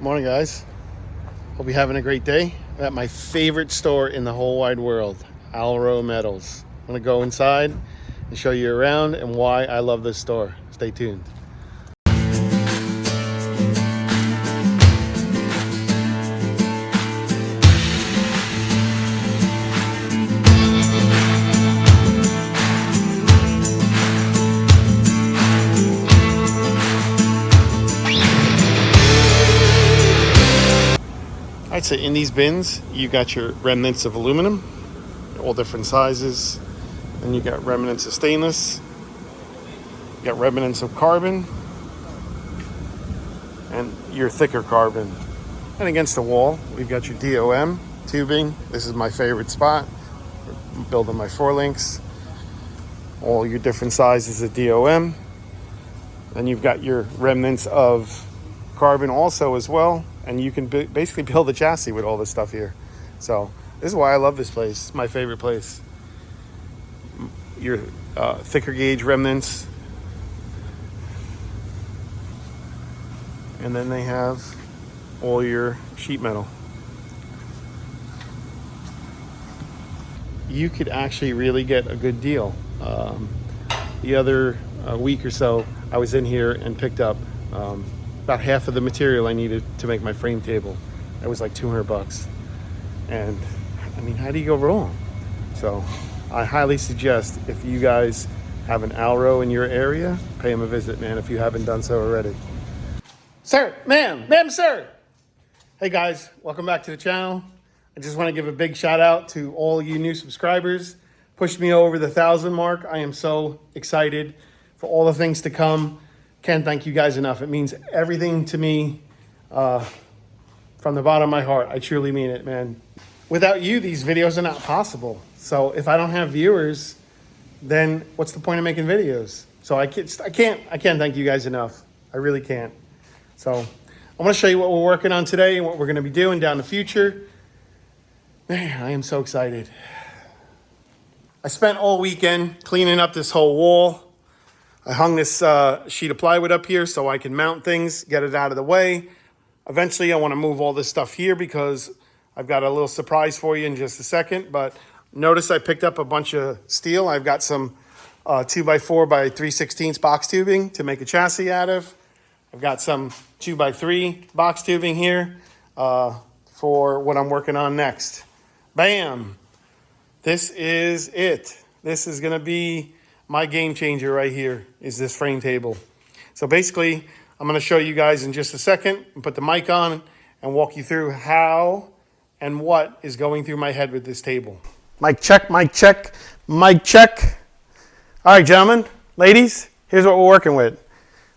Morning, guys. Hope you're having a great day. I'm at my favorite store in the whole wide world, Alro Metals. I'm gonna go inside and show you around and why I love this store. Stay tuned. Alright, so in these bins, you got your remnants of aluminum, all different sizes. Then you got remnants of stainless. You got remnants of carbon. And your thicker carbon. And against the wall, we've got your DOM tubing. This is my favorite spot. I'm building my 4-links. All your different sizes of DOM. Then you've got your remnants of carbon also as well. And you can basically build a chassis with all this stuff here. So this is why I love this place. It's my favorite place. Your thicker gauge remnants. And then they have all your sheet metal. You could actually really get a good deal. The other week or so, I was in here and picked up about half of the material I needed to make my frame table. It was like $200. And I mean, how do you go wrong? So I highly suggest, if you guys have an Alro in your area, pay them a visit, man, if you haven't done so already. Sir, ma'am, sir. Hey guys, welcome back to the channel. I just want to give a big shout out to all you new subscribers. Pushed me over the 1,000 mark. I am so excited for all the things to come. Can't thank you guys enough. It means everything to me from the bottom of my heart. I truly mean it, man. Without you, these videos are not possible. So if I don't have viewers, then what's the point of making videos? So I can't thank you guys enough. I really can't. So I'm gonna show you what we're working on today and what we're gonna be doing down the future. Man, I am so excited. I spent all weekend cleaning up this whole wall. I hung this sheet of plywood up here so I can mount things, get it out of the way. Eventually, I want to move all this stuff here because I've got a little surprise for you in just a second. But notice I picked up a bunch of steel. I've got some 2x4 by 3/16 box tubing to make a chassis out of. I've got some 2x3 box tubing here for what I'm working on next. Bam! This is it. This is going to be my game changer right here, is this frame table. So basically, I'm going to show you guys in just a second and put the mic on and walk you through how and what is going through my head with this table. Mic check, mic check, mic check. All right, gentlemen, ladies, here's what we're working with.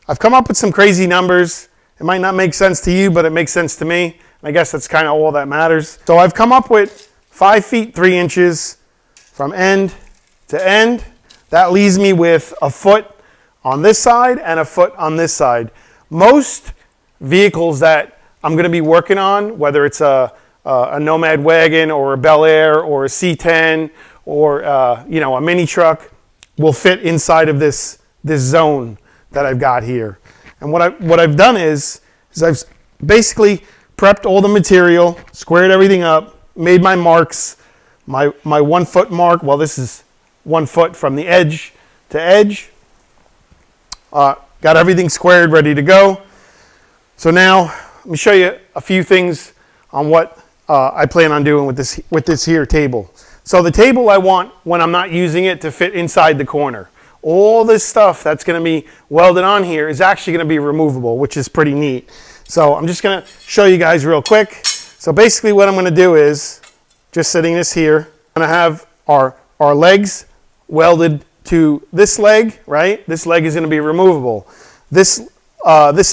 I've come up with some crazy numbers. It might not make sense to you, but it makes sense to me. And I guess that's kind of all that matters. So I've come up with 5 feet 3 inches from end to end. That leaves me with a foot on this side and a foot on this side. Most vehicles that I'm going to be working on, whether it's a Nomad wagon or a Bel Air or a C10 or a mini truck, will fit inside of this zone that I've got here. And what I've done is I've basically prepped all the material, squared everything up, made my marks, my 1 foot mark. Well, this is 1 foot from the edge to edge. Got everything squared, ready to go. So now let me show you a few things on what I plan on doing with this here table. So the table I want, when I'm not using it, to fit inside the corner. All this stuff that's going to be welded on here is actually going to be removable, which is pretty neat. So I'm just going to show you guys real quick. So basically what I'm going to do is, just sitting this here, I'm going to have our legs welded to this leg, right? This leg is going to be removable. This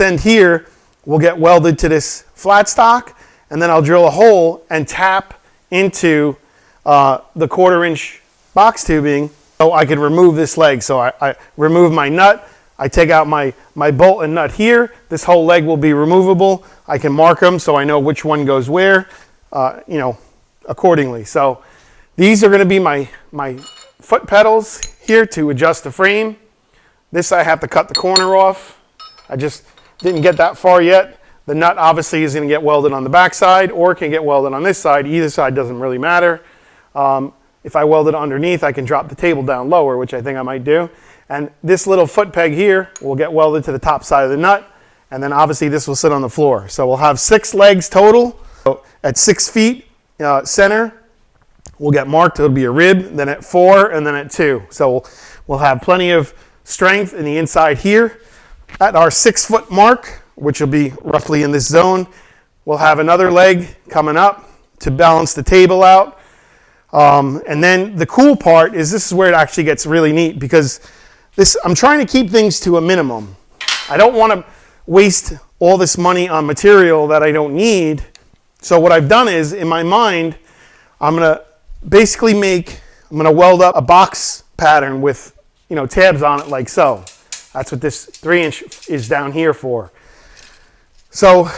end here will get welded to this flat stock, and then I'll drill a hole and tap into the 1/4 inch box tubing so I can remove this leg. So I remove my nut, I take out my bolt and nut here. This whole leg will be removable. I can mark them so I know which one goes where, accordingly. So these are going to be my foot pedals here to adjust the frame. This I have to cut the corner off. I just didn't get that far yet. The nut obviously is going to get welded on the back side, or it can get welded on this side. Either side doesn't really matter. If I weld it underneath, I can drop the table down lower, which I think I might do. And this little foot peg here will get welded to the top side of the nut. And then obviously this will sit on the floor. So we'll have 6 legs total. So at 6 feet center, we'll get marked. It'll be a rib, then at 4, and then at 2. So we'll have plenty of strength in the inside here. At our 6 foot mark, which will be roughly in this zone, we'll have another leg coming up to balance the table out. And then the cool part is this is where it actually gets really neat, because I'm trying to keep things to a minimum. I don't want to waste all this money on material that I don't need. So what I've done is, in my mind, I'm going to basically I'm going to weld up a box pattern with, tabs on it like so. That's what this 3-inch is down here for. So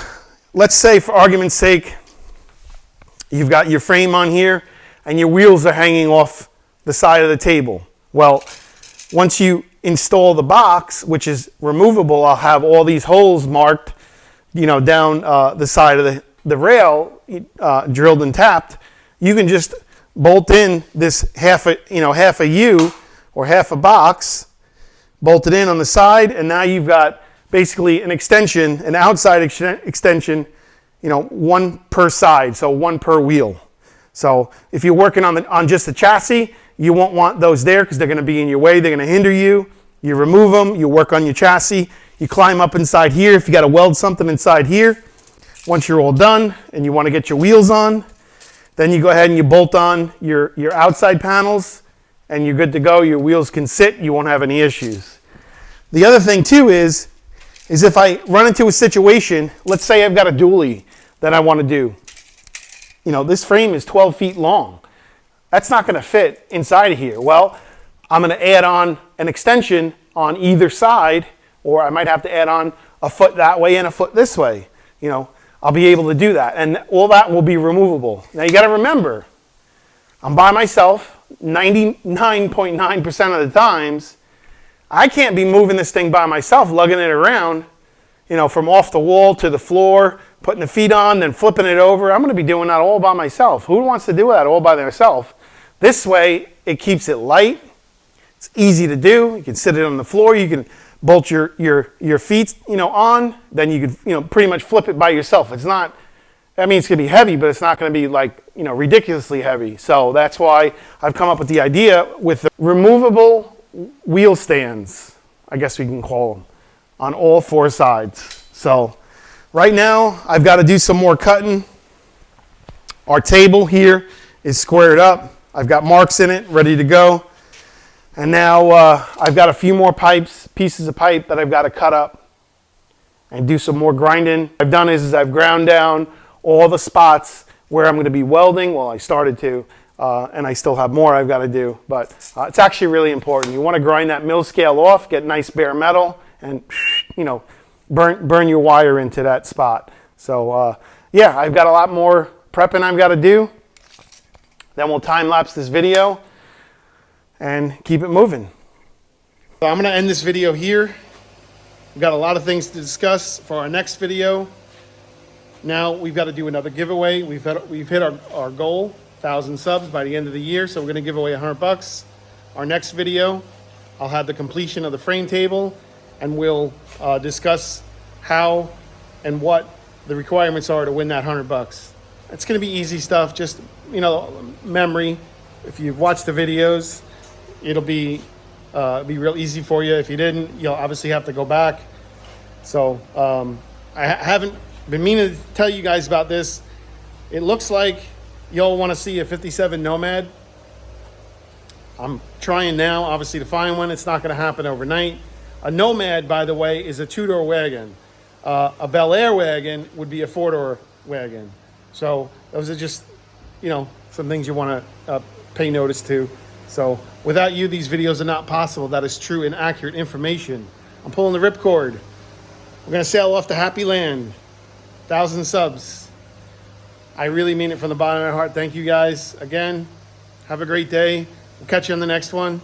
let's say, for argument's sake, you've got your frame on here and your wheels are hanging off the side of the table. Well, once you install the box, which is removable, I'll have all these holes marked, down the side of the rail, drilled and tapped. You can just bolt in this half a U or half a box, bolt it in on the side, and now you've got basically an extension, an outside extension, one per side, so one per wheel. So if you're working on just the chassis, you won't want those there because they're going to be in your way. They're going to hinder you. You remove them. You work on your chassis. You climb up inside here. If you got to weld something inside here, once you're all done and you want to get your wheels on, then you go ahead and you bolt on your outside panels, and you're good to go. Your wheels can sit. You won't have any issues. The other thing too is if I run into a situation, let's say I've got a dually that I want to do. This frame is 12 feet long. That's not going to fit inside of here. Well, I'm going to add on an extension on either side, or I might have to add on a foot that way and a foot this way. I'll be able to do that, and all that will be removable. Now you got to remember, I'm by myself 99.9% of the times. I can't be moving this thing by myself, lugging it around, from off the wall to the floor, putting the feet on, then flipping it over. I'm going to be doing that all by myself. Who wants to do that all by themselves? This way, it keeps it light. It's easy to do. You can sit it on the floor. You can bolt your feet, on. Then you could, pretty much flip it by yourself. It's not. It's going to be heavy, but it's not going to be like, ridiculously heavy. So that's why I've come up with the idea with the removable wheel stands, I guess we can call them, on all 4 sides. So right now, I've got to do some more cutting. Our table here is squared up. I've got marks in it, ready to go. And now I've got a few more pieces of pipe that I've got to cut up and do some more grinding. What I've done is I've ground down all the spots where I'm going to be welding. Well, I started to, and I still have more I've got to do. But it's actually really important. You want to grind that mill scale off, get nice bare metal, and burn your wire into that spot. So yeah, I've got a lot more prepping I've got to do. Then we'll time lapse this video and keep it moving. So I'm going to end this video here. We've got a lot of things to discuss for our next video. Now we've got to do another giveaway. We've hit our goal, 1,000 subs by the end of the year. So we're going to give away $100. Our next video, I'll have the completion of the frame table, and we'll discuss how and what the requirements are to win that $100. It's going to be easy stuff, just memory. If you've watched the videos, it'll be real easy for you. If you didn't, you'll obviously have to go back. So I haven't been meaning to tell you guys about this. It looks like you'll want to see a 57 Nomad. I'm trying now, obviously, to find one. It's not going to happen overnight. A Nomad, by the way, is a 2-door wagon. A Bel Air wagon would be a 4-door wagon. So those are just, some things you want to pay notice to. So without you, these videos are not possible. That is true and accurate information. I'm pulling the ripcord. We're going to sail off to happy land. 1,000 subs. I really mean it from the bottom of my heart. Thank you guys again. Have a great day. We'll catch you on the next one.